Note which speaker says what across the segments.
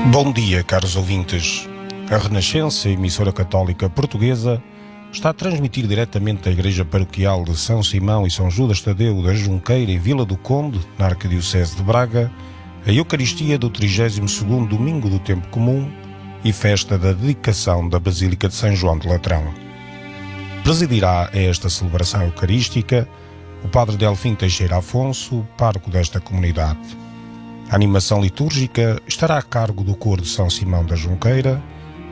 Speaker 1: Bom dia, caros ouvintes. A Renascença, emissora católica portuguesa, está a transmitir diretamente da Igreja Paroquial de São Simão e São Judas Tadeu da Junqueira, em Vila do Conde, na Arquidiocese de Braga, a Eucaristia do 32º Domingo do Tempo Comum e festa da dedicação da Basílica de São João de Latrão. Presidirá a esta celebração eucarística o Padre Delfim Teixeira Afonso, pároco desta comunidade. A animação litúrgica estará a cargo do coro de São Simão da Junqueira,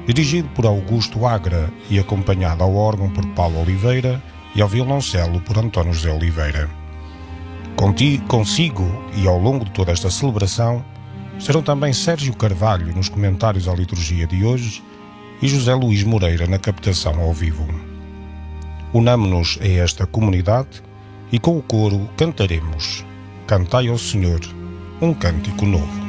Speaker 1: dirigido por Augusto Agra e acompanhado ao órgão por Paulo Oliveira e ao violoncelo por António José Oliveira. Consigo e ao longo de toda esta celebração estarão também Sérgio Carvalho nos comentários à liturgia de hoje e José Luís Moreira na captação ao vivo. Unamo-nos a esta comunidade e com o coro cantaremos Cantai ao Senhor um cântico novo.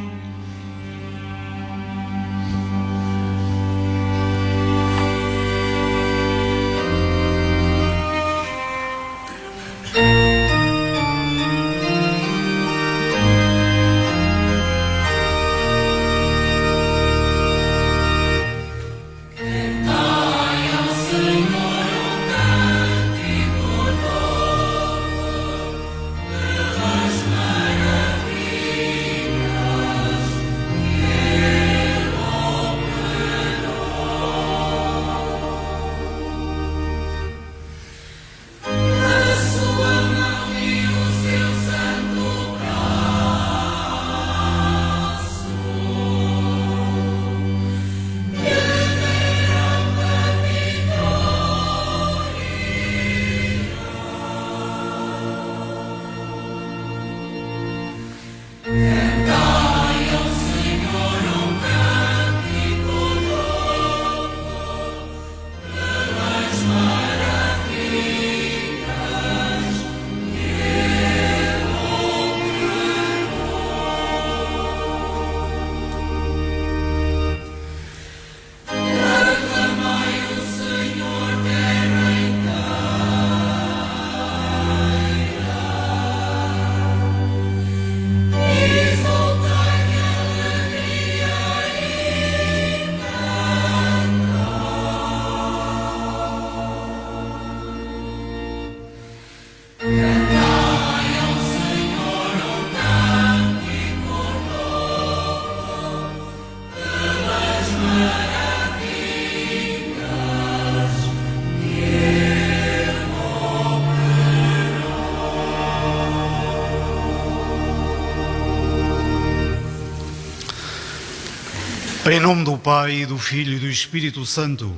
Speaker 2: Em nome do Pai, do Filho e do Espírito Santo,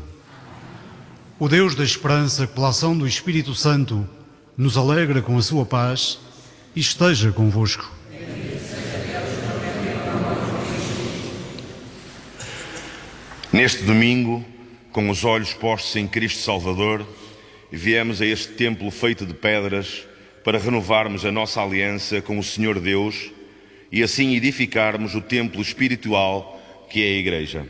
Speaker 2: o Deus da esperança, que pela ação do Espírito Santo nos alegra com a sua paz, e esteja convosco.
Speaker 3: Neste domingo, com os olhos postos em Cristo Salvador, viemos a este templo feito de pedras para renovarmos a nossa aliança com o Senhor Deus e assim edificarmos o templo espiritual que é a Igreja.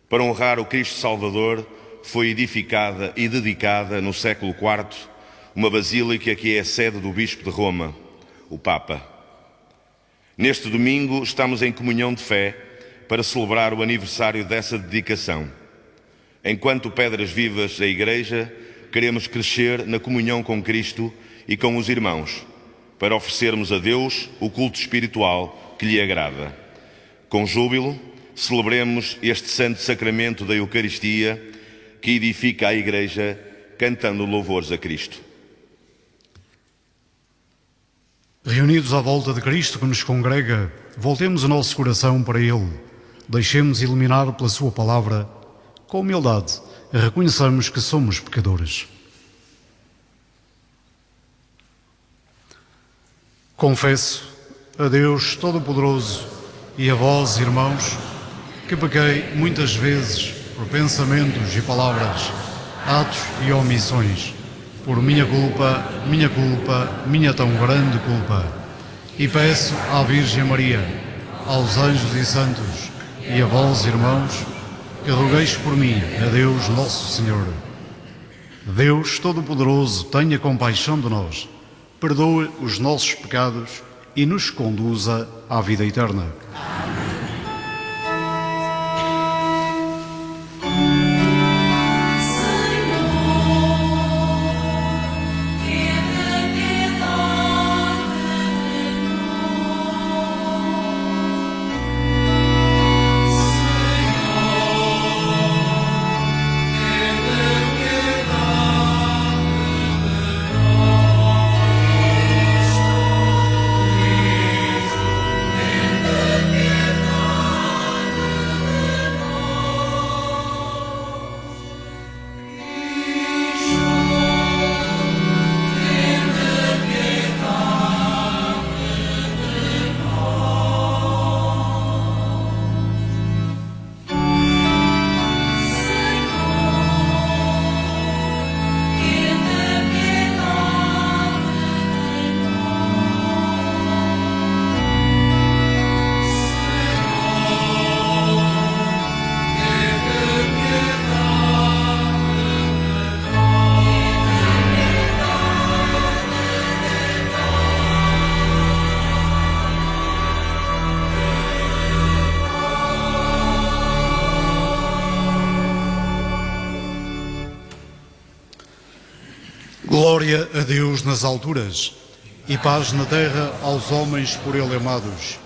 Speaker 3: Para honrar o Cristo Salvador, foi edificada e dedicada no século IV uma basílica que é a sede do Bispo de Roma, o Papa. Neste domingo estamos em comunhão de fé para celebrar o aniversário dessa dedicação. Enquanto pedras vivas da Igreja, queremos crescer na comunhão com Cristo e com os irmãos, para oferecermos a Deus o culto espiritual que lhe agrada. Com júbilo, celebremos este santo sacramento da Eucaristia que edifica a Igreja, cantando louvores a Cristo.
Speaker 2: Reunidos à volta de Cristo que nos congrega, voltemos o nosso coração para Ele. Deixemos iluminar pela Sua palavra. Com humildade, reconheçamos que somos pecadores. Confesso a Deus Todo-Poderoso e a vós, irmãos, que pequei muitas vezes por pensamentos e palavras, atos e omissões, por minha culpa, minha tão grande culpa. E peço à Virgem Maria, aos anjos e santos, e a vós, irmãos, que rogueis por mim a Deus Nosso Senhor. Deus Todo-Poderoso, tenha compaixão de nós, perdoe os nossos pecados e nos conduza à vida eterna.
Speaker 4: Amém.
Speaker 2: Glória a Deus nas alturas e paz na terra aos homens por Ele amados.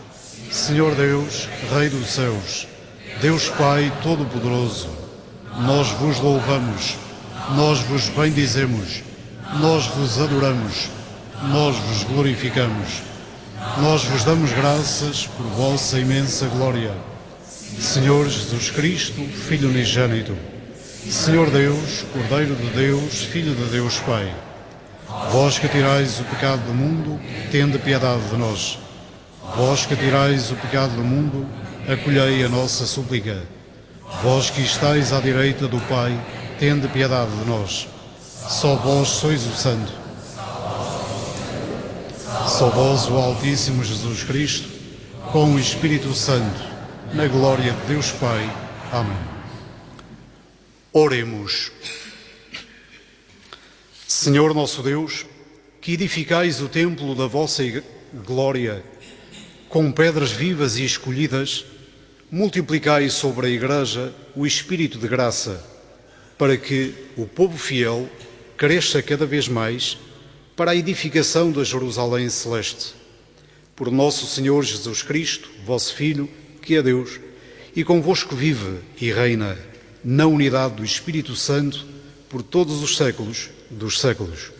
Speaker 2: Senhor Deus, Rei dos céus, Deus Pai Todo-Poderoso, nós vos louvamos, nós vos bendizemos, nós vos adoramos, nós vos glorificamos, nós vos damos graças por vossa imensa glória. Senhor Jesus Cristo, Filho unigênito, Senhor Deus, Cordeiro de Deus, Filho de Deus Pai, vós que tirais o pecado do mundo, tende piedade de nós. Vós que tirais o pecado do mundo, acolhei a nossa súplica. Vós que estáis à direita do Pai, tende piedade de nós. Só vós sois o Santo. Só vós o Altíssimo Jesus Cristo, com o Espírito Santo, na glória de Deus Pai. Amém. Oremos. Senhor nosso Deus, que edificais o templo da vossa glória com pedras vivas e escolhidas, multiplicai sobre a Igreja o Espírito de graça, para que o povo fiel cresça cada vez mais para a edificação da Jerusalém celeste. Por nosso Senhor Jesus Cristo, vosso Filho, que é Deus, e convosco vive e reina na unidade do Espírito Santo por todos os séculos dos séculos.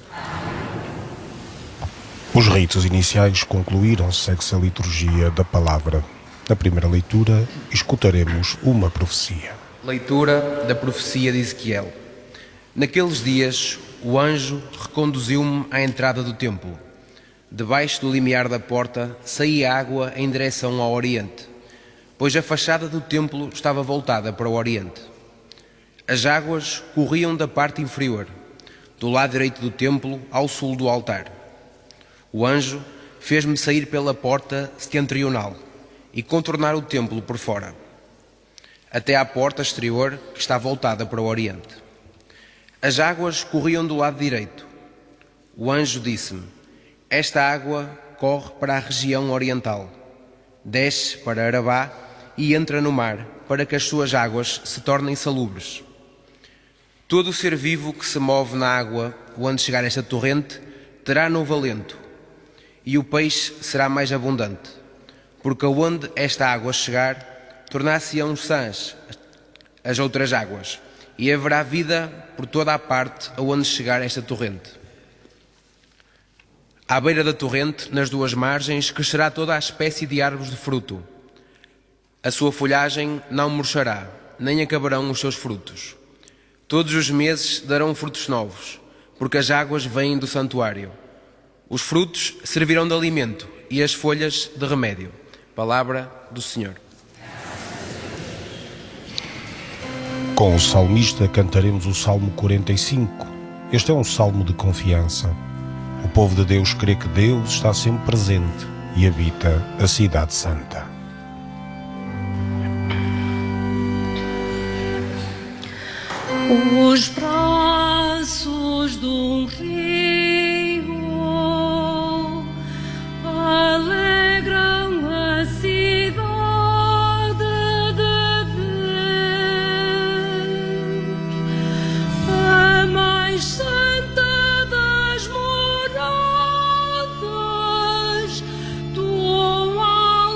Speaker 1: Os ritos iniciais concluíram-se, segue-se a liturgia da palavra. Na primeira leitura, escutaremos uma profecia.
Speaker 4: Leitura da profecia de Ezequiel. Naqueles dias, o anjo reconduziu-me à entrada do templo. Debaixo do limiar da porta saía água em direção ao oriente, pois a fachada do templo estava voltada para o oriente. As águas corriam da parte inferior, do lado direito do templo, ao sul do altar. O anjo fez-me sair pela porta setentrional e contornar o templo por fora, até à porta exterior que está voltada para o oriente. As águas corriam do lado direito. O anjo disse-me: esta água corre para a região oriental, desce para Arabá e entra no mar, para que as suas águas se tornem salubres. Todo o ser vivo que se move na água, onde chegar esta torrente, terá novo alento, e o peixe será mais abundante, porque aonde esta água chegar, tornar-se-ão sãs as outras águas, e haverá vida por toda a parte aonde chegar esta torrente. À beira da torrente, nas duas margens, crescerá toda a espécie de árvores de fruto. A sua folhagem não murchará, nem acabarão os seus frutos. Todos os meses darão frutos novos, porque as águas vêm do santuário. Os frutos servirão de alimento e as folhas de remédio. Palavra do Senhor.
Speaker 1: Com o salmista cantaremos o Salmo 45. Este é um salmo de confiança. O povo de Deus crê que Deus está sempre presente e habita a cidade santa.
Speaker 5: Os braços de um rio alegram a cidade de Deus, a mais santa das moradas do Altíssimo.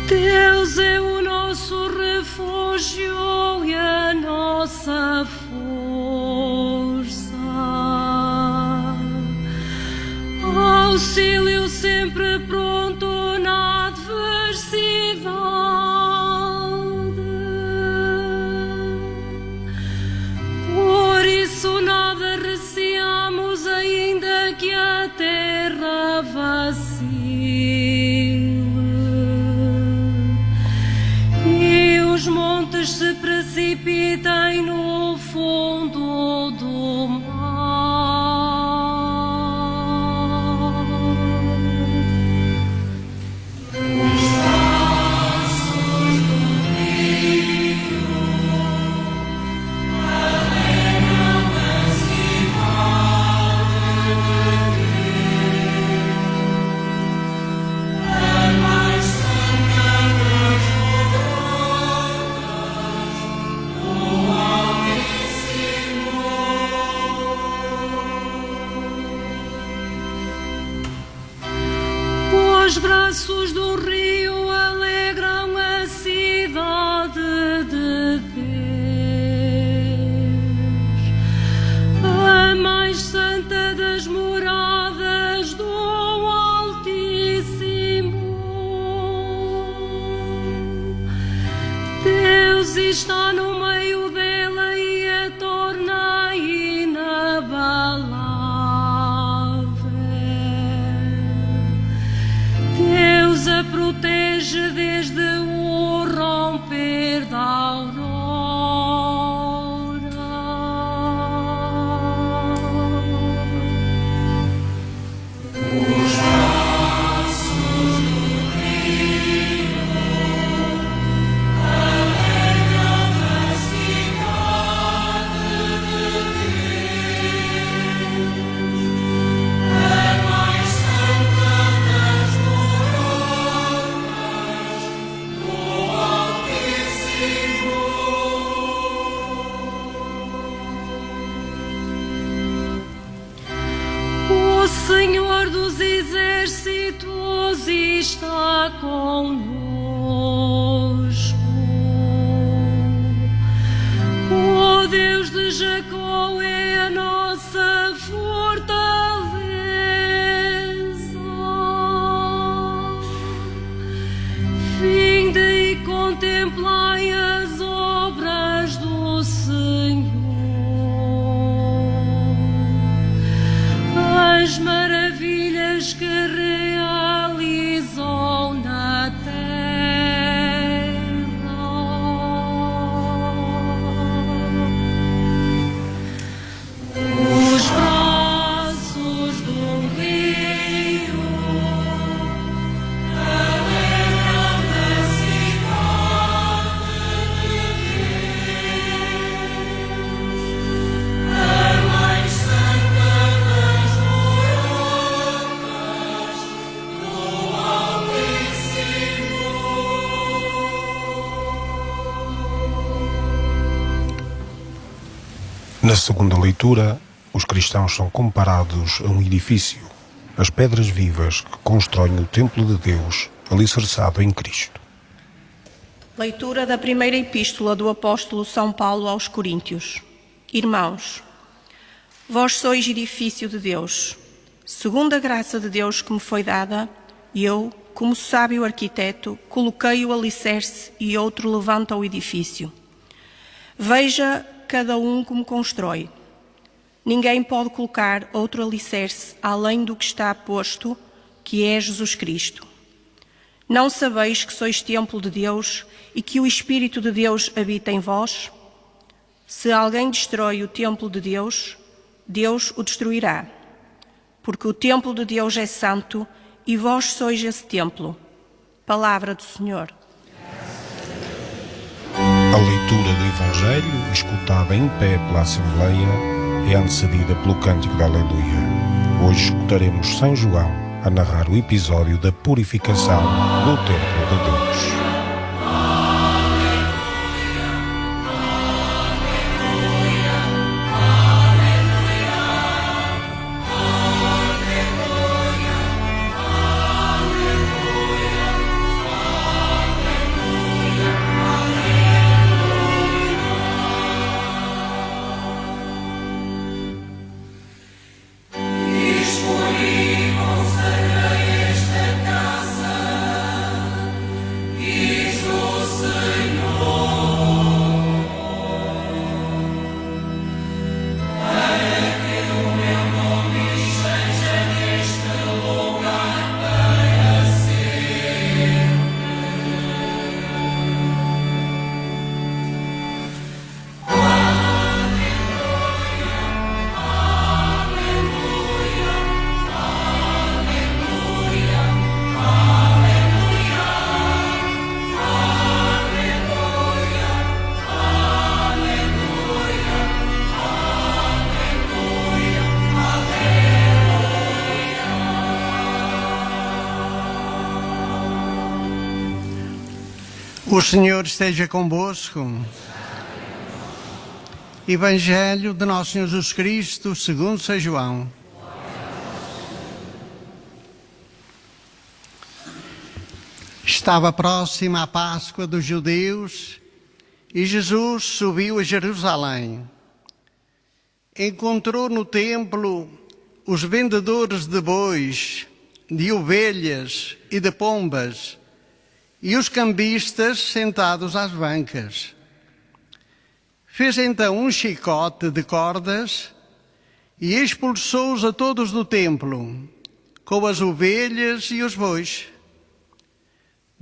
Speaker 5: Deus é o nosso refúgio e a nossa força, auxílio sempre pronto na adversidade. Por isso nada receamos, ainda que a terra vacile e os montes se precipitam Os braços do rio alegram a cidade de Deus, a mais santa das moradas do Altíssimo. Deus está no meio dela e a torna inabalável. Deus a protege desde o romper da aurora. Os braços do rio alegram a cidade de Deus, a mais santa das moradas do Altíssimo. O Senhor dos exércitos está conosco. O Deus de Jacó é a nossa fortaleza. Vinde e contemplai as obras do Senhor, as maravilhas que realizou na terra. Os braços do rio alegram a cidade de Deus, a mais santa das moradas do Altíssimo.
Speaker 1: Na segunda leitura, os cristãos são comparados a um edifício, as pedras vivas que constroem o templo de Deus, alicerçado em Cristo.
Speaker 6: Leitura da primeira epístola do apóstolo São Paulo aos Coríntios. Irmãos, vós sois edifício de Deus. Segundo a graça de Deus que me foi dada, eu, como sábio arquiteto, coloquei o alicerce e outro levanta o edifício. Veja cada um como constrói. Ninguém pode colocar outro alicerce além do que está posto, que é Jesus Cristo. Não sabeis que sois templo de Deus e que o Espírito de Deus habita em vós? Se alguém destrói o templo de Deus, Deus o destruirá. Porque o templo de Deus é santo e vós sois esse templo. Palavra do Senhor.
Speaker 1: A leitura do Evangelho, escutada em pé pela Assembleia, é antecedida pelo Cântico da Aleluia. Hoje escutaremos São João a narrar o episódio da purificação do Templo de Deus.
Speaker 7: O Senhor esteja convosco. Evangelho de Nosso Senhor Jesus Cristo, segundo São João. Estava próxima a Páscoa dos judeus e Jesus subiu a Jerusalém. Encontrou no templo os vendedores de bois, de ovelhas e de pombas e os cambistas sentados às bancas. Fez então um chicote de cordas e expulsou-os a todos do templo, com as ovelhas e os bois.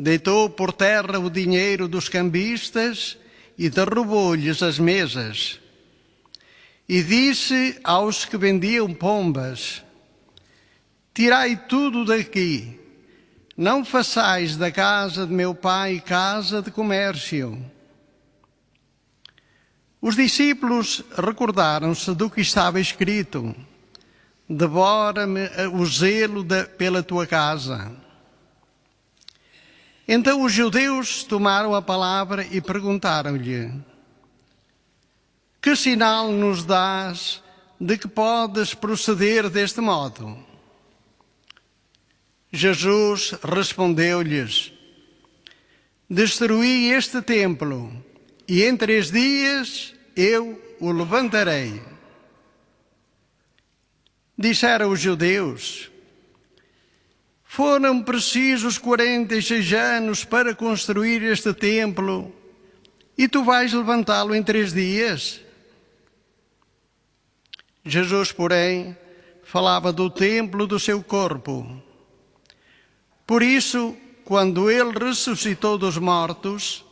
Speaker 7: Deitou por terra o dinheiro dos cambistas e derrubou-lhes as mesas. E disse aos que vendiam pombas: tirai tudo daqui, não façais da casa de meu pai casa de comércio. Os discípulos recordaram-se do que estava escrito: devora-me o zelo pela tua casa. Então os judeus tomaram a palavra e perguntaram-lhe: que sinal nos dás de que podes proceder deste modo? Jesus respondeu-lhes: destruí este templo e em 3 dias eu o levantarei. Disseram os judeus: foram precisos 46 anos para construir este templo e tu vais levantá-lo em 3 dias? Jesus, porém, falava do templo do seu corpo. Por isso, quando ele ressuscitou dos mortos,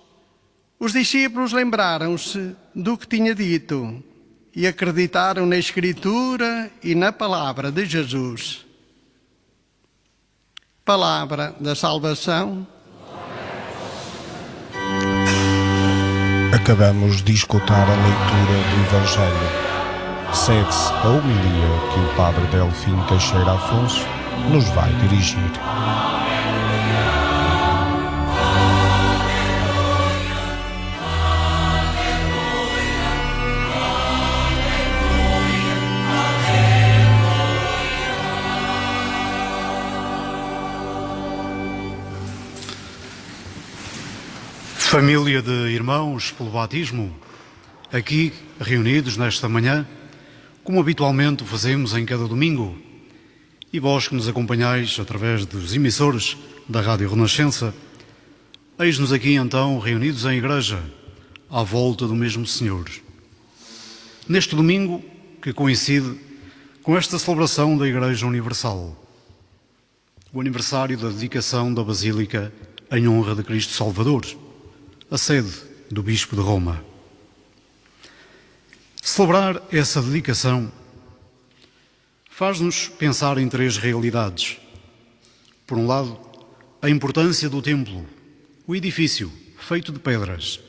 Speaker 7: os discípulos lembraram-se do que tinha dito e acreditaram na Escritura e na palavra de Jesus. Palavra da salvação.
Speaker 1: Acabamos de escutar a leitura do Evangelho. Segue-se a homilia que o Padre Delfim Teixeira Afonso nos vai dirigir.
Speaker 2: Família de irmãos pelo batismo, aqui reunidos nesta manhã, como habitualmente o fazemos em cada domingo, e vós que nos acompanhais através dos emissores da Rádio Renascença, eis-nos aqui então reunidos em igreja, à volta do mesmo Senhor. Neste domingo, que coincide com esta celebração da Igreja Universal, o aniversário da dedicação da Basílica em honra de Cristo Salvador, a sede do Bispo de Roma. Celebrar essa dedicação faz-nos pensar em 3 realidades. Por um lado, a importância do templo, o edifício feito de pedras,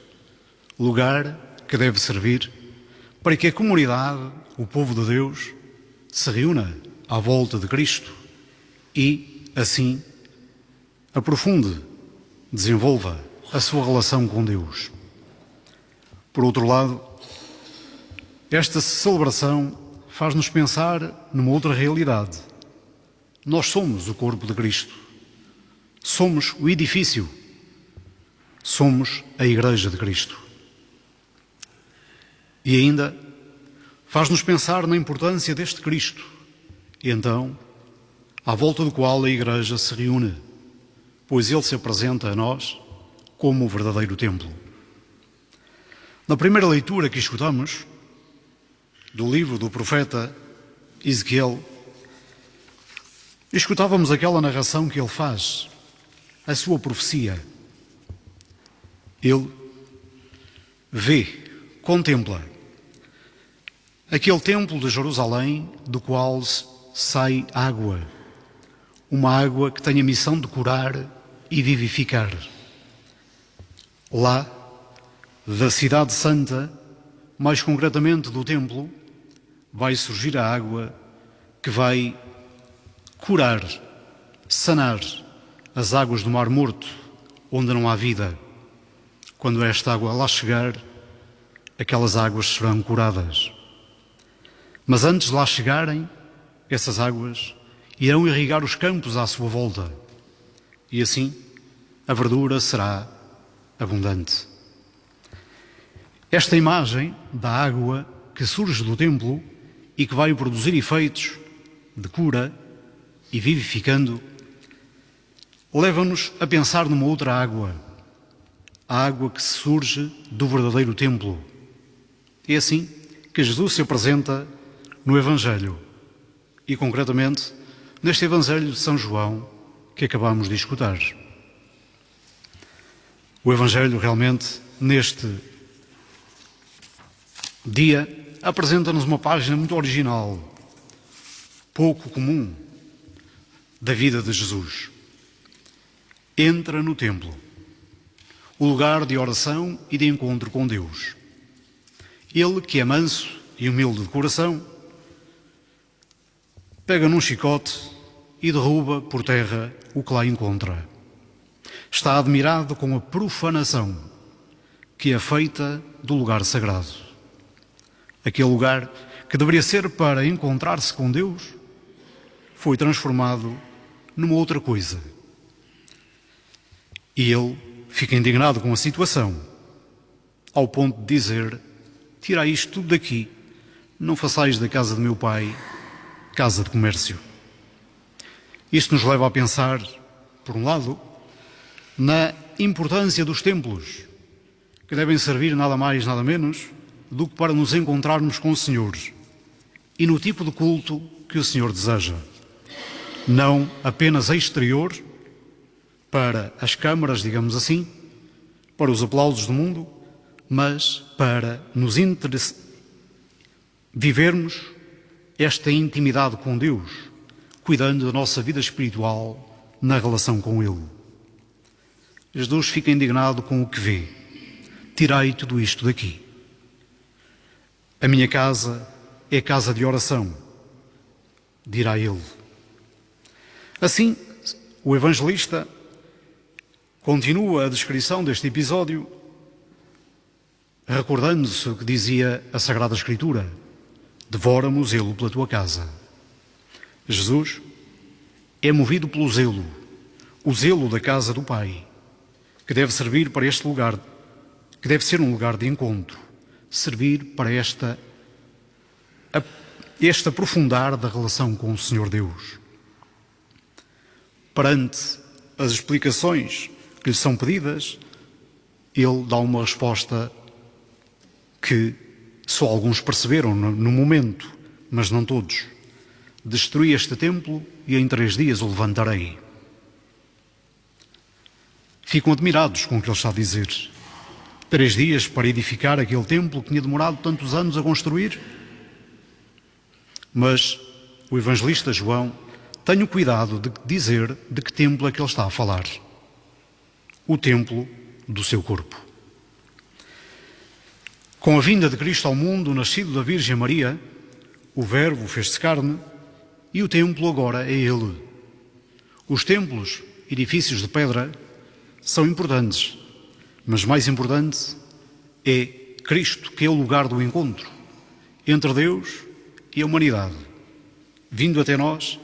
Speaker 2: lugar que deve servir para que a comunidade, o povo de Deus, se reúna à volta de Cristo e, assim, aprofunde, desenvolva a sua relação com Deus. Por outro lado, esta celebração faz-nos pensar numa outra realidade. Nós somos o corpo de Cristo. Somos o edifício. Somos a Igreja de Cristo. E ainda faz-nos pensar na importância deste Cristo. E então, à volta do qual a Igreja se reúne, pois Ele se apresenta a nós como o verdadeiro templo. Na primeira leitura que escutamos, do livro do profeta Ezequiel, escutávamos aquela narração que ele faz, a sua profecia. Ele vê, contempla aquele templo de Jerusalém do qual sai água, uma água que tem a missão de curar e vivificar. Lá, da cidade santa, mais concretamente do templo, vai surgir a água que vai curar, sanar as águas do Mar Morto, onde não há vida. Quando esta água lá chegar, aquelas águas serão curadas. Mas antes de lá chegarem, essas águas irão irrigar os campos à sua volta. E assim, a verdura será abundante. Esta imagem da água que surge do templo e que vai produzir efeitos de cura e vivificando, leva-nos a pensar numa outra água, a água que surge do verdadeiro templo. É assim que Jesus se apresenta no Evangelho e, concretamente, neste Evangelho de São João que acabamos de escutar. O Evangelho realmente, neste dia, apresenta-nos uma página muito original, pouco comum, da vida de Jesus. Entra no templo, o lugar de oração e de encontro com Deus. Ele, que é manso e humilde de coração, pega num chicote e derruba por terra o que lá encontra. Está admirado com a profanação que é feita do lugar sagrado. Aquele lugar que deveria ser para encontrar-se com Deus foi transformado numa outra coisa. E ele fica indignado com a situação, ao ponto de dizer: tirai isto tudo daqui, não façais da casa de meu pai casa de comércio. Isto nos leva a pensar, por um lado, na importância dos templos, que devem servir nada mais, nada menos do que para nos encontrarmos com o Senhor e no tipo de culto que o Senhor deseja. Não apenas exterior, para as câmaras, digamos assim, para os aplausos do mundo, mas para nos vivermos esta intimidade com Deus, cuidando da nossa vida espiritual na relação com Ele. Jesus fica indignado com o que vê. Tirai tudo isto daqui. A minha casa é casa de oração, dirá ele. Assim, o evangelista continua a descrição deste episódio recordando-se o que dizia a Sagrada Escritura: devora-me o zelo pela tua casa. Jesus é movido pelo zelo, o zelo da casa do Pai, que deve servir para este lugar, que deve ser um lugar de encontro, servir para este aprofundar da relação com o Senhor Deus. Perante as explicações que lhe são pedidas, ele dá uma resposta que só alguns perceberam no momento, mas não todos. Destruí este templo e em 3 dias o levantarei. Ficam admirados com o que ele está a dizer. 3 dias para edificar aquele templo que tinha demorado tantos anos a construir? Mas o evangelista João tem o cuidado de dizer de que templo é que ele está a falar. O templo do seu corpo. Com a vinda de Cristo ao mundo, nascido da Virgem Maria, o Verbo fez-se carne e o templo agora é Ele. Os templos, edifícios de pedra, são importantes, mas mais importante é Cristo, que é o lugar do encontro entre Deus e a humanidade. Vindo até nós,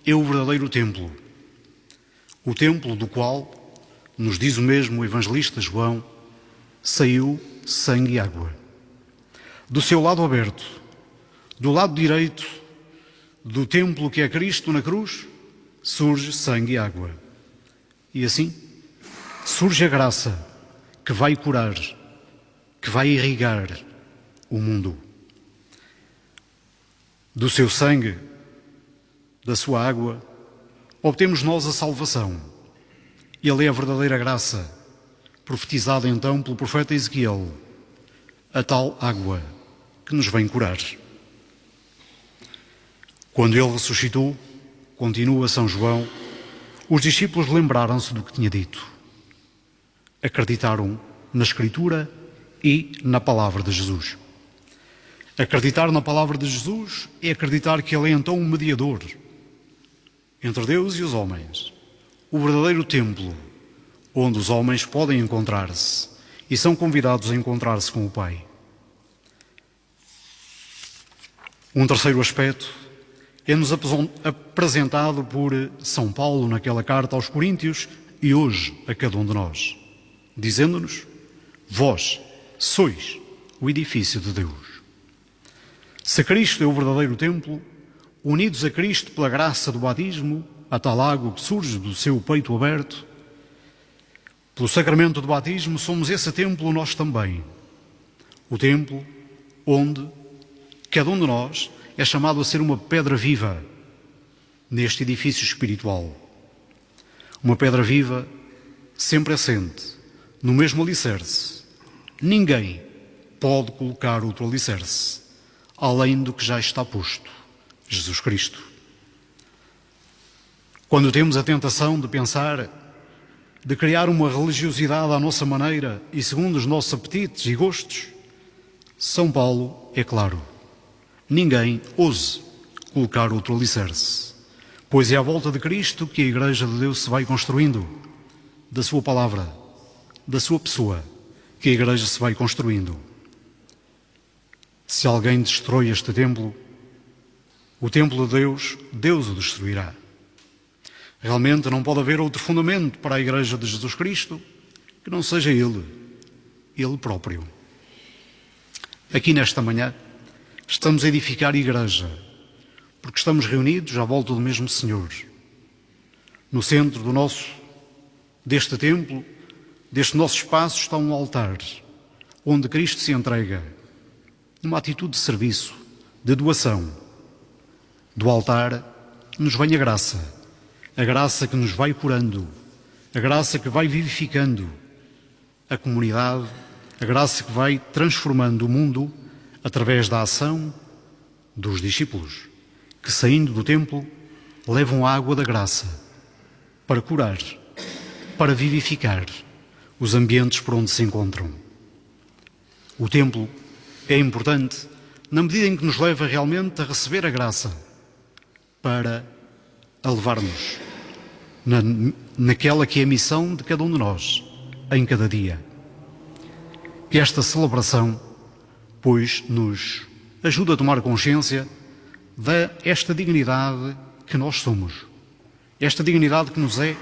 Speaker 2: é o verdadeiro templo. O templo do qual, nos diz o mesmo evangelista João, saiu sangue e água. Do seu lado aberto, do lado direito do templo que é Cristo na cruz, surge sangue e água. E assim, surge a graça que vai curar, que vai irrigar o mundo. Do seu sangue, da sua água, obtemos nós a salvação. Ele é a verdadeira graça, profetizada então pelo profeta Ezequiel, a tal água que nos vem curar. Quando ele ressuscitou, continua São João, os discípulos lembraram-se do que tinha dito. Acreditaram na Escritura e na palavra de Jesus. Acreditar na palavra de Jesus é acreditar que ele é então um mediador entre Deus e os homens, o verdadeiro templo, onde os homens podem encontrar-se e são convidados a encontrar-se com o Pai. Um terceiro aspecto é-nos apresentado por São Paulo naquela carta aos Coríntios e hoje a cada um de nós, dizendo-nos: vós sois o edifício de Deus. Se Cristo é o verdadeiro templo, unidos a Cristo pela graça do batismo, a tal água que surge do seu peito aberto, pelo sacramento do batismo, somos esse templo nós também. O templo onde cada um de nós é chamado a ser uma pedra viva neste edifício espiritual. Uma pedra viva sempre assente no mesmo alicerce. Ninguém pode colocar outro alicerce além do que já está posto, Jesus Cristo. Quando temos a tentação de pensar, de criar uma religiosidade à nossa maneira e segundo os nossos apetites e gostos, São Paulo é claro: ninguém ouse colocar outro alicerce, pois é à volta de Cristo que a Igreja de Deus se vai construindo, da sua palavra, da sua pessoa, que a Igreja se vai construindo. Se alguém destrói este templo, o templo de Deus, Deus o destruirá. Realmente não pode haver outro fundamento para a Igreja de Jesus Cristo que não seja Ele próprio. Aqui nesta manhã estamos a edificar a Igreja, porque estamos reunidos à volta do mesmo Senhor. No centro deste templo, deste nosso espaço, está um altar, onde Cristo se entrega, numa atitude de serviço, de doação. Do altar nos vem a graça que nos vai curando, a graça que vai vivificando a comunidade, a graça que vai transformando o mundo através da ação dos discípulos, que saindo do templo levam a água da graça para curar, para vivificar os ambientes por onde se encontram. O templo é importante na medida em que nos leva realmente a receber a graça para a levar-nos naquela que é a missão de cada um de nós, em cada dia. E esta celebração, pois, nos ajuda a tomar consciência desta dignidade que nós somos, esta dignidade que nos é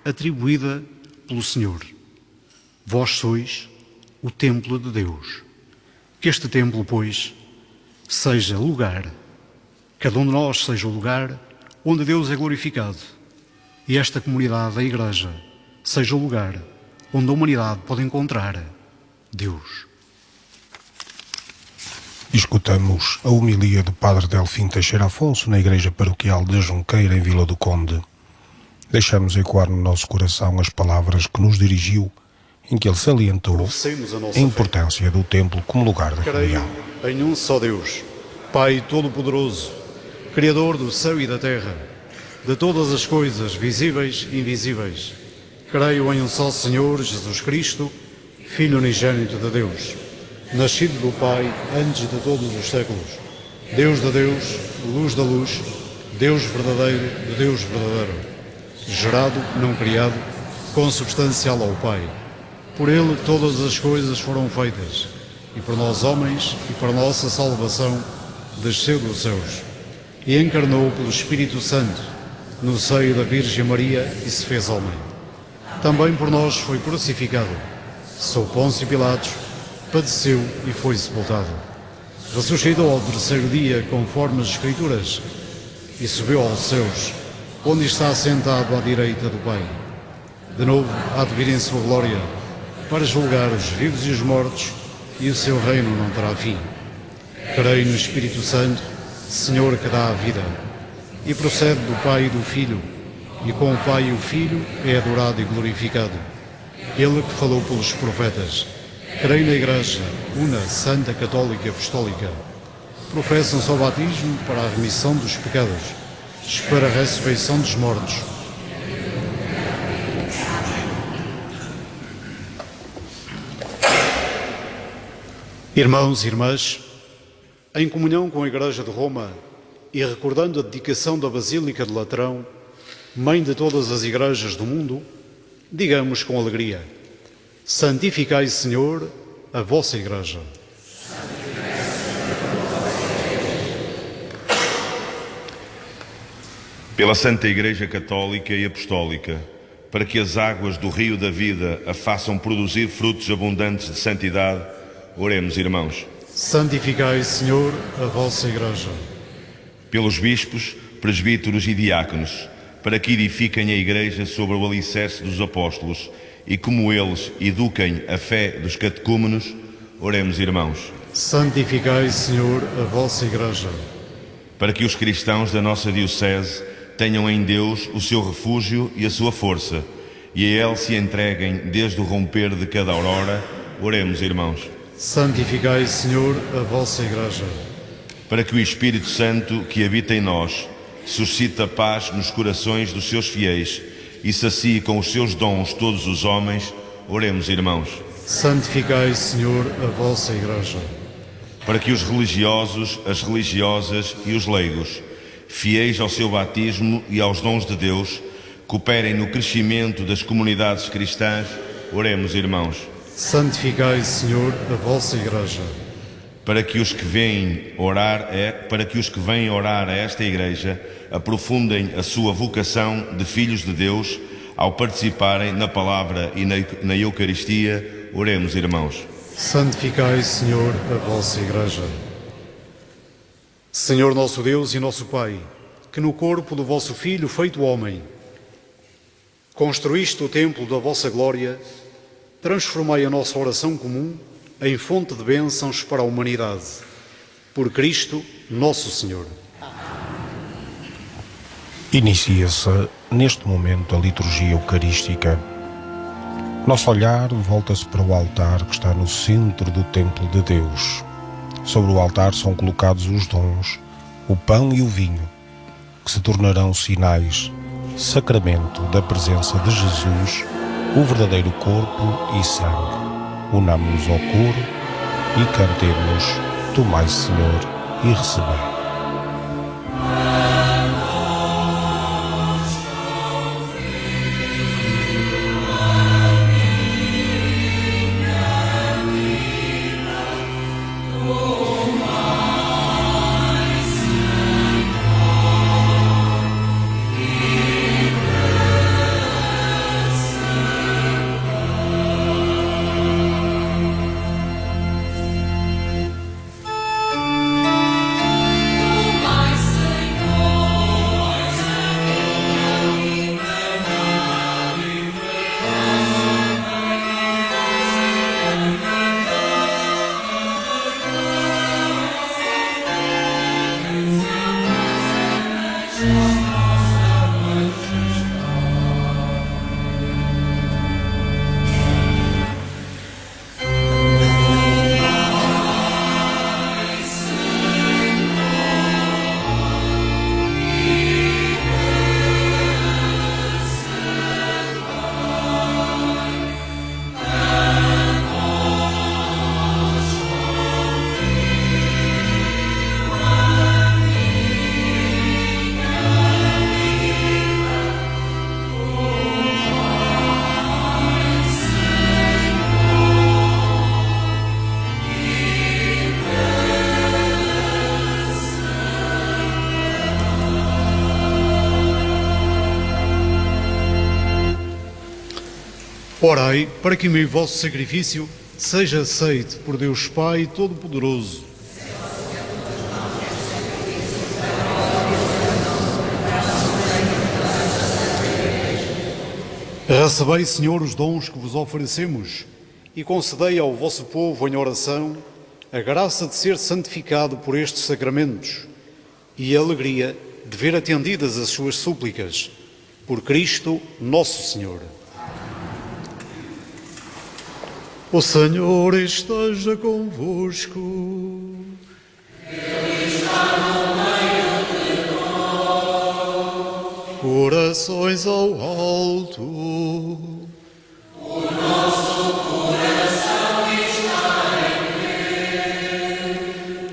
Speaker 2: atribuída pelo Senhor. Vós sois o templo de Deus. Que este templo, pois, seja lugar, cada um de nós seja o lugar onde Deus é glorificado. E esta comunidade, a Igreja, seja o lugar onde a humanidade pode encontrar Deus.
Speaker 1: Escutamos a homilia do Padre Delfim Teixeira Afonso na Igreja Paroquial de Junqueira, em Vila do Conde. Deixamos ecoar no nosso coração as palavras que nos dirigiu, em que ele salientou a importância do templo como lugar de reunião.
Speaker 2: Creio em um só Deus, Pai Todo-Poderoso, Criador do céu e da terra, de todas as coisas visíveis e invisíveis. Creio em um só Senhor, Jesus Cristo, Filho unigênito de Deus, nascido do Pai antes de todos os séculos, Deus de Deus, luz da luz, Deus verdadeiro de Deus verdadeiro, gerado, não criado, consubstancial ao Pai. Por Ele todas as coisas foram feitas, e por nós homens e para nossa salvação desceu dos céus, e encarnou pelo Espírito Santo no seio da Virgem Maria e se fez homem. Também por nós foi crucificado, sob Pôncio Pilatos, padeceu e foi sepultado. Ressuscitou ao terceiro dia, conforme as Escrituras, e subiu aos céus, onde está assentado à direita do Pai. De novo há de vir em sua glória, para julgar os vivos e os mortos, e o seu reino não terá fim. Creio no Espírito Santo, Senhor que dá a vida, e procede do Pai e do Filho, e com o Pai e o Filho é adorado e glorificado. Ele que falou pelos profetas. Creio na Igreja, una, santa, católica e apostólica. Professam-se ao batismo para a remissão dos pecados, espera a ressurreição dos mortos. Irmãos e irmãs, em comunhão com a Igreja de Roma e recordando a dedicação da Basílica de Latrão, mãe de todas as igrejas do mundo, digamos com alegria: santificai, Senhor, a vossa Igreja.
Speaker 3: Pela Santa Igreja Católica e Apostólica, para que as águas do rio da vida a façam produzir frutos abundantes de santidade, oremos, irmãos.
Speaker 2: Santificai, Senhor, a vossa Igreja.
Speaker 3: Pelos bispos, presbíteros e diáconos, para que edifiquem a Igreja sobre o alicerce dos apóstolos e, como eles, eduquem a fé dos catecúmenos, oremos, irmãos.
Speaker 2: Santificai, Senhor, a vossa Igreja.
Speaker 3: Para que os cristãos da nossa Diocese tenham em Deus o seu refúgio e a sua força, e a Ele se entreguem desde o romper de cada aurora, oremos, irmãos.
Speaker 2: Santificai, Senhor, a vossa Igreja.
Speaker 3: Para que o Espírito Santo que habita em nós suscite a paz nos corações dos seus fiéis e sacie com os seus dons todos os homens, oremos, irmãos.
Speaker 2: Santificai, Senhor, a vossa Igreja.
Speaker 3: Para que os religiosos, as religiosas e os leigos, fiéis ao seu batismo e aos dons de Deus, cooperem no crescimento das comunidades cristãs, oremos, irmãos.
Speaker 2: Santificai, Senhor, a vossa Igreja.
Speaker 3: Para que os que vêm orar a esta Igreja aprofundem a sua vocação de filhos de Deus ao participarem na palavra e na Eucaristia, oremos, irmãos.
Speaker 2: Santificai, Senhor, a vossa Igreja. Senhor nosso Deus e nosso Pai, que no corpo do vosso Filho feito homem construíste o templo da vossa glória, transformai a nossa oração comum em fonte de bênçãos para a humanidade. Por Cristo, nosso Senhor.
Speaker 1: Inicia-se neste momento a liturgia eucarística. Nosso olhar volta-se para o altar que está no centro do templo de Deus. Sobre o altar são colocados os dons, o pão e o vinho, que se tornarão sinais, sacramento da presença de Jesus, o verdadeiro corpo e sangue. Unamo-nos ao coro e cantemos: Tomai, Senhor, e recebei.
Speaker 2: Orai para que o vosso sacrifício seja aceito por Deus Pai Todo-Poderoso. Recebei, Senhor, os dons que vos oferecemos e concedei ao vosso povo em oração a graça de ser santificado por estes sacramentos e a alegria de ver atendidas as suas súplicas. Por Cristo, nosso Senhor. O Senhor esteja convosco.
Speaker 8: Ele está no meio de nós.
Speaker 2: Corações ao alto.
Speaker 8: O nosso coração está em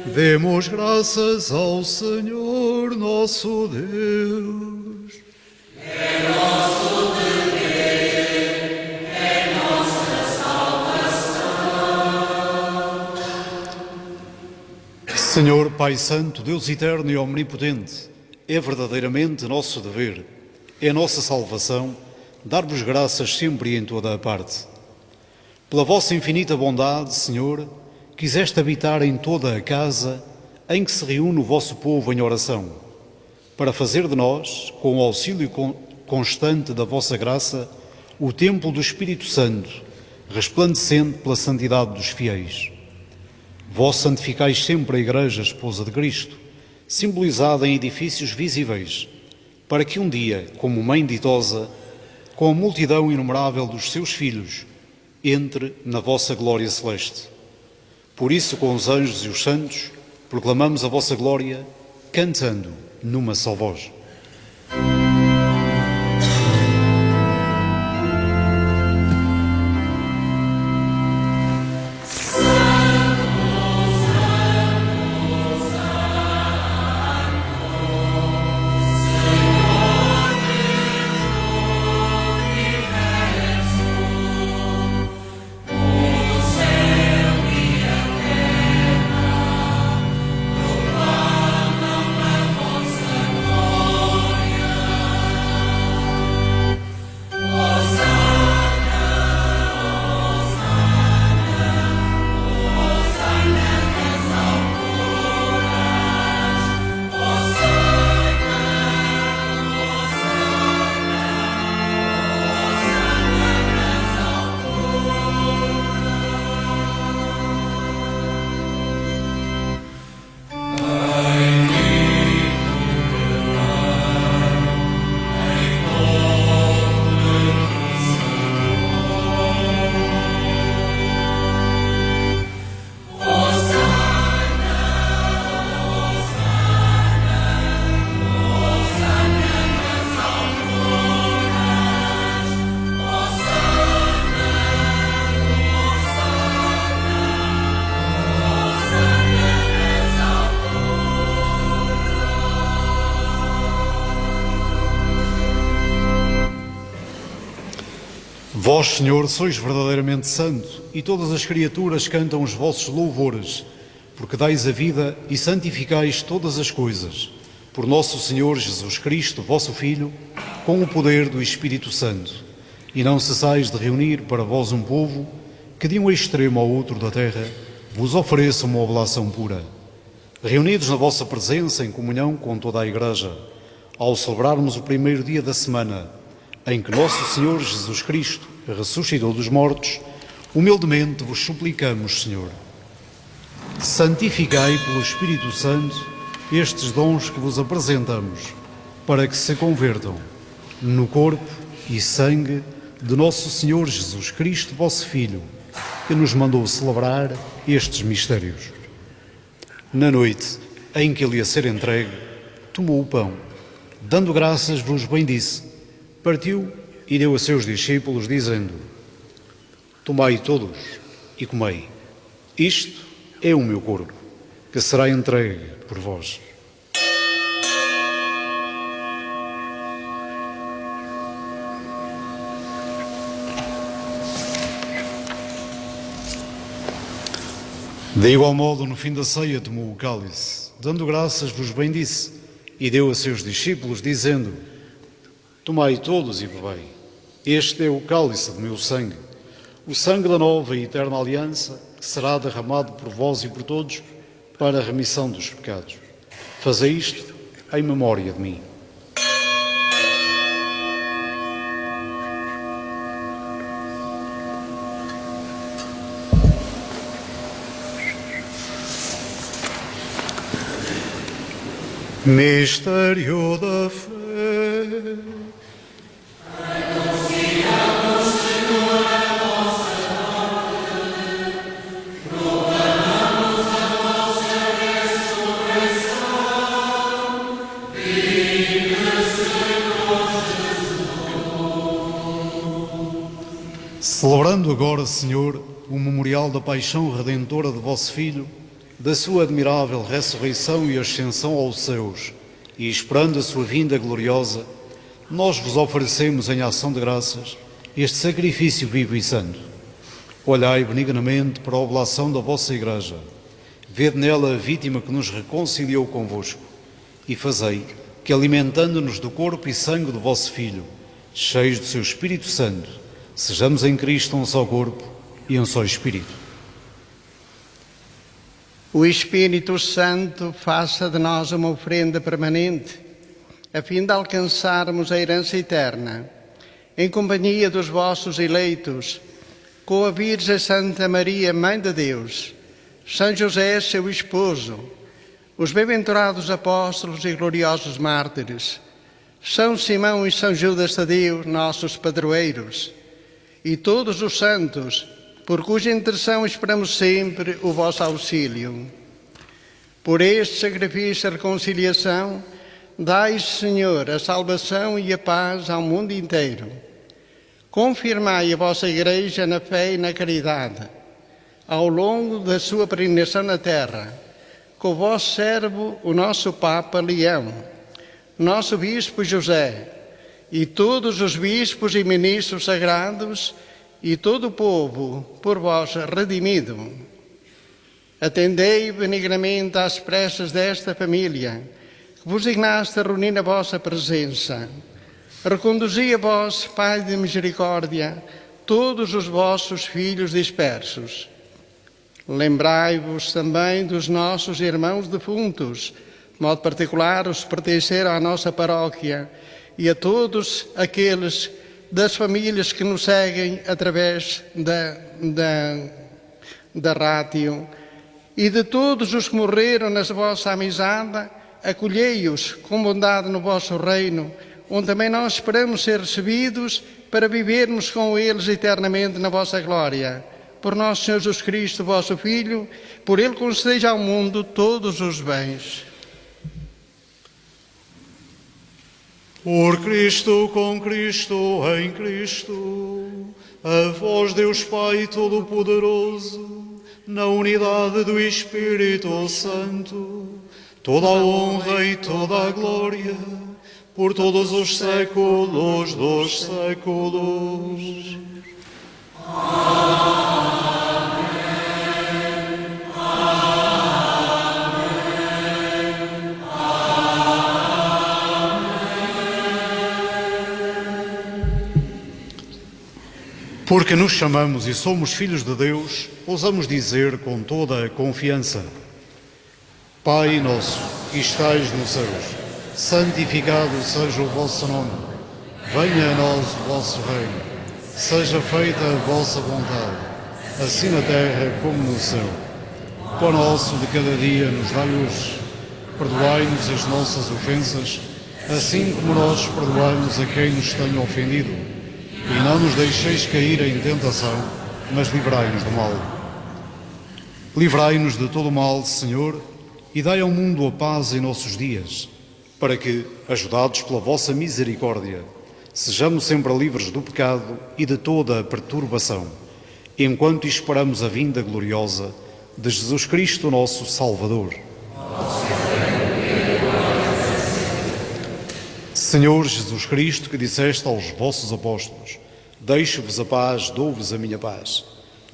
Speaker 8: pé.
Speaker 2: Demos graças ao Senhor nosso Deus.
Speaker 8: É nosso dever, é nossa salvação.
Speaker 2: Senhor Pai Santo, Deus eterno e omnipotente, é verdadeiramente nosso dever, é nossa salvação, dar-vos graças sempre e em toda a parte. Pela vossa infinita bondade, Senhor, quiseste habitar em toda a casa em que se reúne o vosso povo em oração, para fazer de nós, com o auxílio constante da vossa graça, o templo do Espírito Santo, resplandecente pela santidade dos fiéis. Vós santificais sempre a Igreja, esposa de Cristo, simbolizada em edifícios visíveis, para que um dia, como mãe ditosa, com a multidão inumerável dos seus filhos, entre na vossa glória celeste. Por isso, com os anjos e os santos, proclamamos a vossa glória, cantando numa só voz. Vós, Senhor, sois verdadeiramente santo, e todas as criaturas cantam os vossos louvores, porque dais a vida e santificais todas as coisas, por nosso Senhor Jesus Cristo, vosso Filho, com o poder do Espírito Santo. E não cessais de reunir para vós um povo, que de um extremo ao outro da terra vos ofereça uma oblação pura. Reunidos na vossa presença, em comunhão com toda a Igreja, ao celebrarmos o primeiro dia da semana, em que nosso Senhor Jesus Cristo ressuscitou dos mortos, humildemente vos suplicamos, Senhor, santificai pelo Espírito Santo estes dons que vos apresentamos, para que se convertam no corpo e sangue de nosso Senhor Jesus Cristo, vosso Filho, que nos mandou celebrar estes mistérios. Na noite em que ele ia ser entregue, tomou o pão, dando graças, vos bendisse, partiu e deu a seus discípulos, dizendo: tomai todos e comei. Isto é o meu corpo, que será entregue por vós. De igual modo, no fim da ceia, tomou o cálice, dando graças, vos bendisse, e deu a seus discípulos, dizendo: tomai todos e bebei. Este é o cálice do meu sangue, o sangue da nova e eterna aliança, que será derramado por vós e por todos para a remissão dos pecados. Fazei isto em memória de mim. Mistério da fé.
Speaker 8: Anunciamos, Senhor, a vossa morte, proclamamos a vossa ressurreição. Vinde, Senhor Jesus.
Speaker 2: Celebrando agora, Senhor, o memorial da paixão redentora de vosso Filho, da sua admirável ressurreição e ascensão aos céus, e esperando a sua vinda gloriosa, nós vos oferecemos em ação de graças este sacrifício vivo e santo. Olhai benignamente para a oblação da vossa Igreja, vede nela a vítima que nos reconciliou convosco, e fazei que, alimentando-nos do corpo e sangue do vosso Filho, cheios do seu Espírito Santo, sejamos em Cristo um só corpo e um só Espírito.
Speaker 7: O Espírito Santo faça de nós uma oferenda permanente, a fim de alcançarmos a herança eterna, em companhia dos vossos eleitos, com a Virgem Santa Maria, Mãe de Deus, São José, seu esposo, os bem-aventurados apóstolos e gloriosos mártires, São Simão e São Judas Tadeu, nossos padroeiros, e todos os santos, por cuja intercessão esperamos sempre o vosso auxílio. Por este sacrifício e reconciliação, dai, Senhor, a salvação e a paz ao mundo inteiro. Confirmai a vossa Igreja na fé e na caridade, ao longo da sua peregrinação na terra, com o vosso servo, o nosso Papa Leão, nosso Bispo José, e todos os bispos e ministros sagrados, e todo o povo por vós redimido. Atendei benignamente às preces desta família, que vos dignaste a reunir na vossa presença. Reconduzi a vós, Pai de misericórdia, todos os vossos filhos dispersos. Lembrai-vos também dos nossos irmãos defuntos, de modo particular os que pertenceram à nossa paróquia, e a todos aqueles das famílias que nos seguem através da rádio, e de todos os que morreram na vossa amizade, acolhei-os com bondade no vosso reino, onde também nós esperamos ser recebidos para vivermos com eles eternamente na vossa glória. Por nosso Senhor Jesus Cristo, vosso Filho, por Ele concedei ao mundo todos os bens.
Speaker 2: Por Cristo, com Cristo, em Cristo, a vós Deus Pai Todo-Poderoso, na unidade do Espírito Santo, toda a honra e toda a glória, por todos os séculos dos séculos. Porque nos chamamos e somos filhos de Deus, ousamos dizer com toda a confiança: Pai nosso, que estais nos céus, santificado seja o vosso nome. Venha a nós o vosso reino. Seja feita a vossa vontade, assim na terra como no céu. O pão nosso de cada dia nos dai hoje. Perdoai-nos as nossas ofensas, assim como nós perdoamos a quem nos tem ofendido. E não nos deixeis cair em tentação, mas livrai-nos do mal. Livrai-nos de todo o mal, Senhor, e dai ao mundo a paz em nossos dias, para que, ajudados pela vossa misericórdia, sejamos sempre livres do pecado e de toda a perturbação, enquanto esperamos a vinda gloriosa de Jesus Cristo, nosso Salvador. Senhor Jesus Cristo, que disseste aos vossos apóstolos: deixo-vos a paz, dou-vos a minha paz.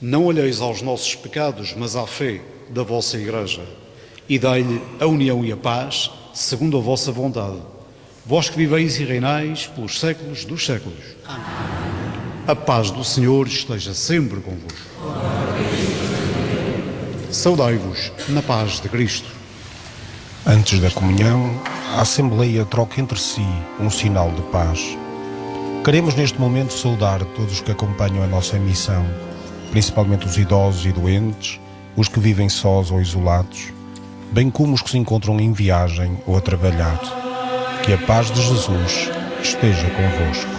Speaker 2: Não olheis aos nossos pecados, mas à fé da vossa Igreja, e dai-lhe a união e a paz, segundo a vossa vontade. Vós que viveis e reinais pelos séculos dos séculos. Amém. A paz do Senhor esteja sempre convosco. Saudai-vos na paz de Cristo.
Speaker 1: Antes da comunhão, a Assembleia troca entre si um sinal de paz. Queremos neste momento saudar todos os que acompanham a nossa missão, principalmente os idosos e doentes, os que vivem sós ou isolados, bem como os que se encontram em viagem ou a trabalhar. Que a paz de Jesus esteja convosco.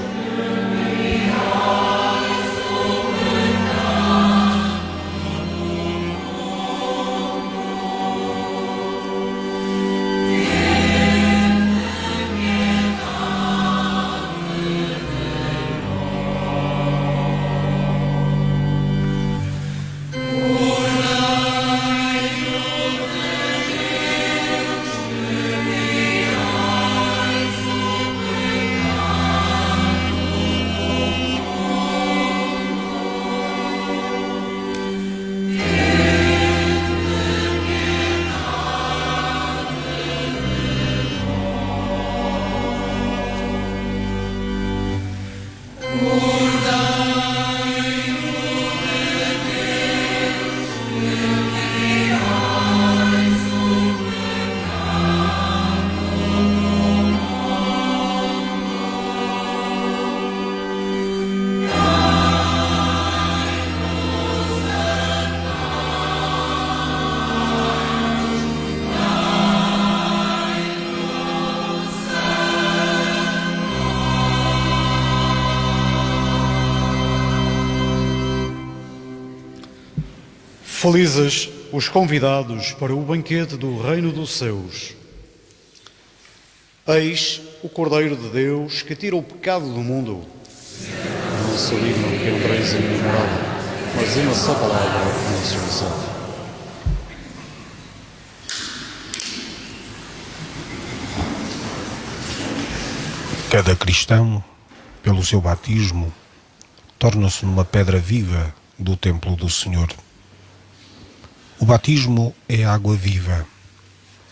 Speaker 2: Felizes os convidados para o banquete do Reino dos Céus. Eis o Cordeiro de Deus que tira o pecado do mundo. Não sou digno que entreis em minha morada, mas uma só palavra não se ouça.
Speaker 1: Cada cristão, pelo seu batismo, torna-se numa pedra viva do templo do Senhor. O batismo é água viva,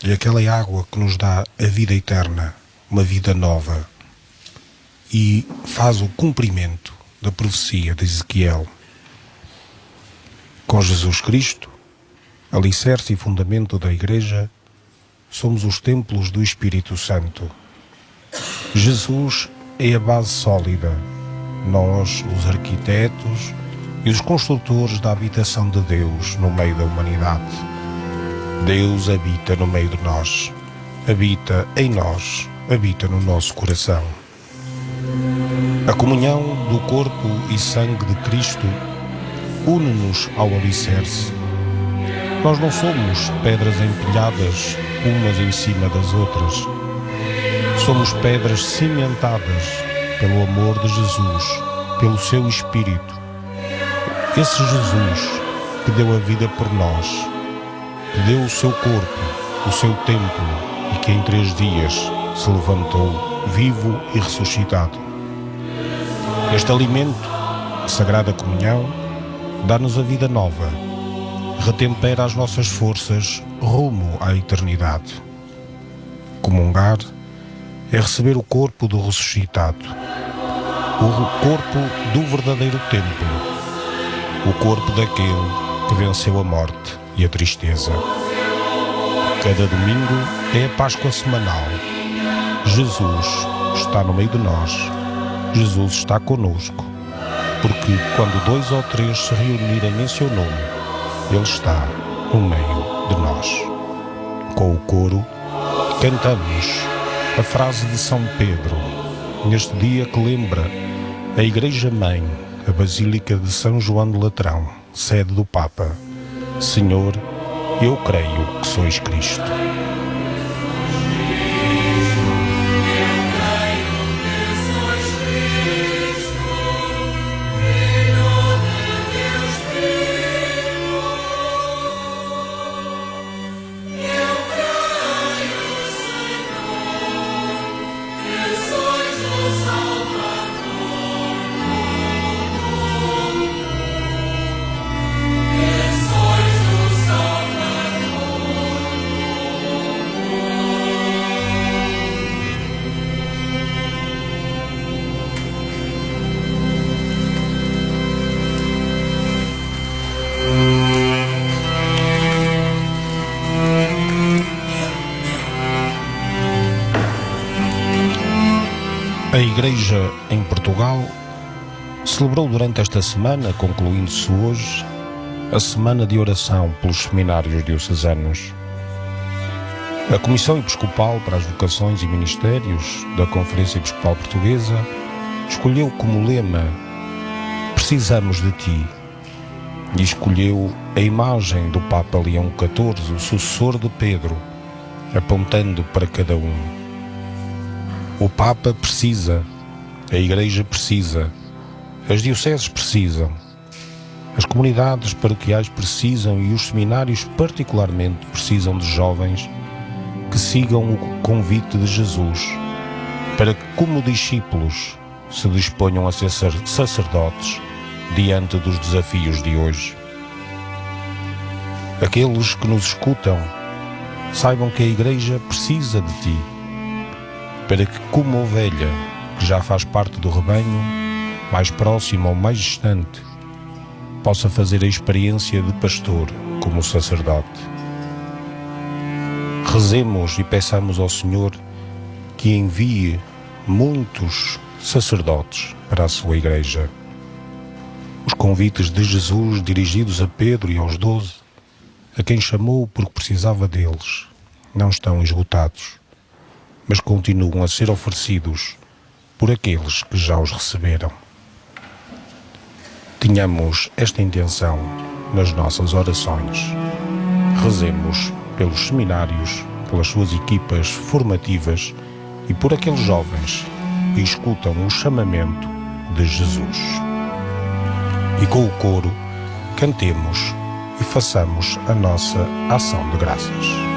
Speaker 1: e aquela é água que nos dá a vida eterna, uma vida nova, e faz o cumprimento da profecia de Ezequiel. Com Jesus Cristo, alicerce e fundamento da Igreja, somos os templos do Espírito Santo. Jesus é a base sólida, nós, os arquitetos e os construtores da habitação de Deus no meio da humanidade. Deus habita no meio de nós, habita em nós, habita no nosso coração. A comunhão do corpo e sangue de Cristo une-nos ao alicerce. Nós não somos pedras empilhadas umas em cima das outras. Somos pedras cimentadas pelo amor de Jesus, pelo seu Espírito. Esse Jesus que deu a vida por nós, que deu o seu corpo, o seu templo e que em 3 dias se levantou vivo e ressuscitado. Este alimento, a Sagrada Comunhão, dá-nos a vida nova, retempera as nossas forças rumo à eternidade. Comungar é receber o corpo do ressuscitado, o corpo do verdadeiro templo, o corpo daquele que venceu a morte e a tristeza. Cada domingo é a Páscoa semanal. Jesus está no meio de nós. Jesus está conosco. Porque quando 2 ou 3 se reunirem em seu nome, Ele está no meio de nós. Com o coro, cantamos a frase de São Pedro, neste dia que lembra a Igreja-Mãe, a Basílica de São João de Latrão, sede do Papa. Senhor, eu creio que sois Cristo. A Igreja em Portugal celebrou durante esta semana, concluindo-se hoje, a Semana de Oração pelos Seminários Diocesanos. A Comissão Episcopal para as Vocações e Ministérios da Conferência Episcopal Portuguesa escolheu como lema "Precisamos de Ti" e escolheu a imagem do Papa Leão XIV, o sucessor de Pedro, apontando para cada um. O Papa precisa, a Igreja precisa, as dioceses precisam, as comunidades paroquiais precisam e os seminários particularmente precisam de jovens que sigam o convite de Jesus para que, como discípulos, se disponham a ser sacerdotes diante dos desafios de hoje. Aqueles que nos escutam saibam que a Igreja precisa de Ti, para que, como ovelha que já faz parte do rebanho, mais próximo ou mais distante, possa fazer a experiência de pastor como sacerdote. Rezemos e peçamos ao Senhor que envie muitos sacerdotes para a sua Igreja. Os convites de Jesus dirigidos a Pedro e aos 12, a quem chamou porque precisava deles, não estão esgotados, mas continuam a ser oferecidos por aqueles que já os receberam. Tenhamos esta intenção nas nossas orações. Rezemos pelos seminários, pelas suas equipas formativas e por aqueles jovens que escutam o chamamento de Jesus. E com o coro, cantemos e façamos a nossa ação de graças.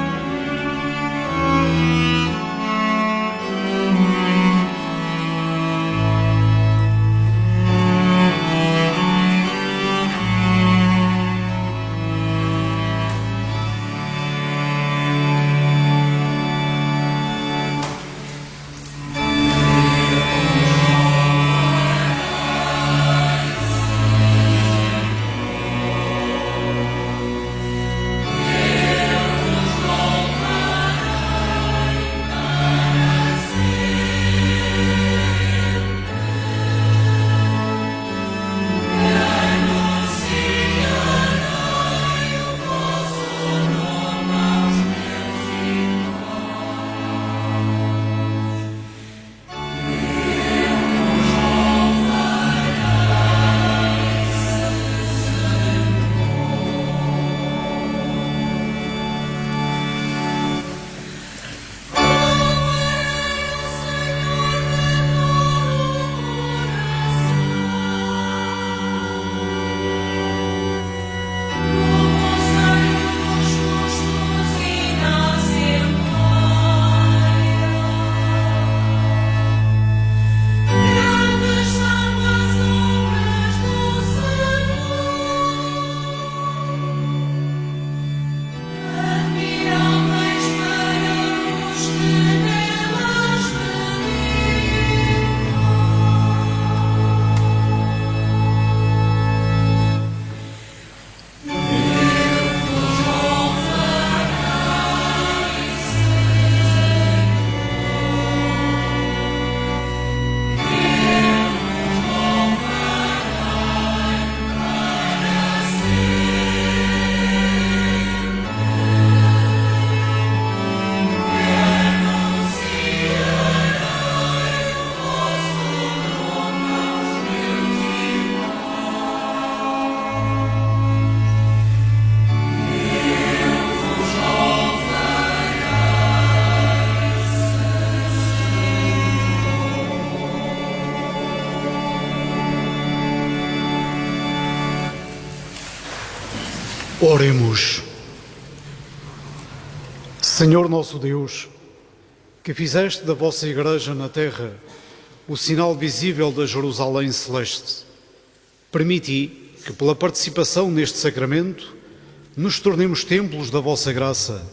Speaker 2: Oremos. Senhor nosso Deus, que fizeste da vossa Igreja na terra o sinal visível da Jerusalém celeste, permiti que, pela participação neste sacramento, nos tornemos templos da vossa graça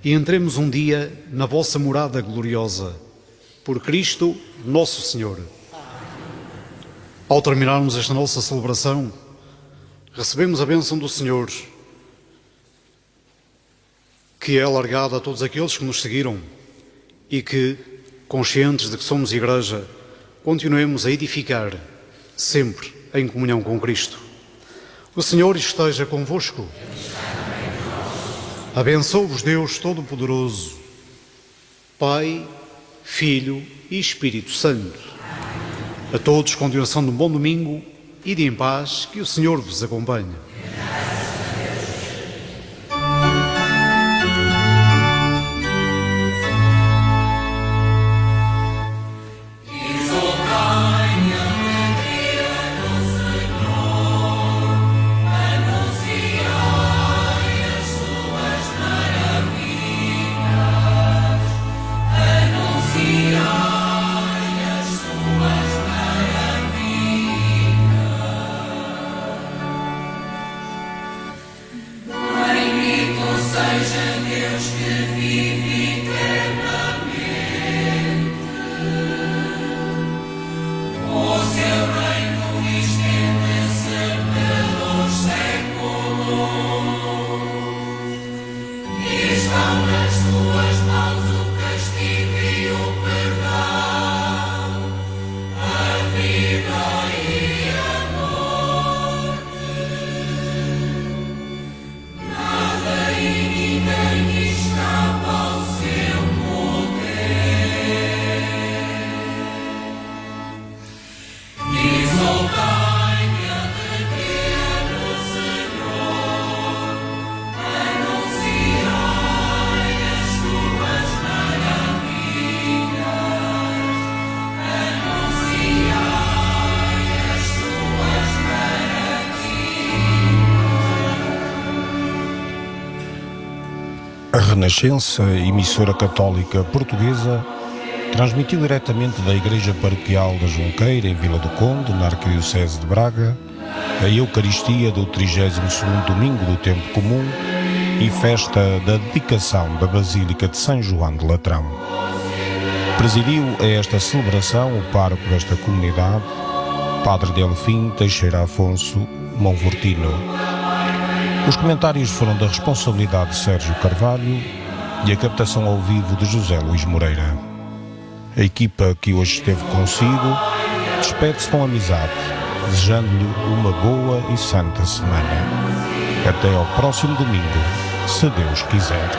Speaker 2: e entremos um dia na vossa morada gloriosa. Por Cristo, nosso Senhor. Ao terminarmos esta nossa celebração, recebemos a bênção do Senhor, que é alargada a todos aqueles que nos seguiram e que, conscientes de que somos Igreja, continuemos a edificar, sempre em comunhão com Cristo. O Senhor esteja convosco. Abençoe-vos Deus Todo-Poderoso, Pai, Filho e Espírito Santo. A todos, continuação de um bom domingo e de em paz, que o Senhor vos acompanhe.
Speaker 1: A Renascença, emissora católica portuguesa, transmitiu diretamente da Igreja Paroquial da Junqueira, em Vila do Conde, na Arquidiocese de Braga, a Eucaristia do 32º domingo do Tempo Comum e festa da dedicação da Basílica de São João de Latrão. Presidiu a esta celebração o pároco desta comunidade, Padre Delfim Teixeira Afonso Monfortino. Os comentários foram da responsabilidade de Sérgio Carvalho e a captação ao vivo de José Luís Moreira. A equipa que hoje esteve consigo despede-se com amizade, desejando-lhe uma boa e santa semana. Até ao próximo domingo, se Deus quiser.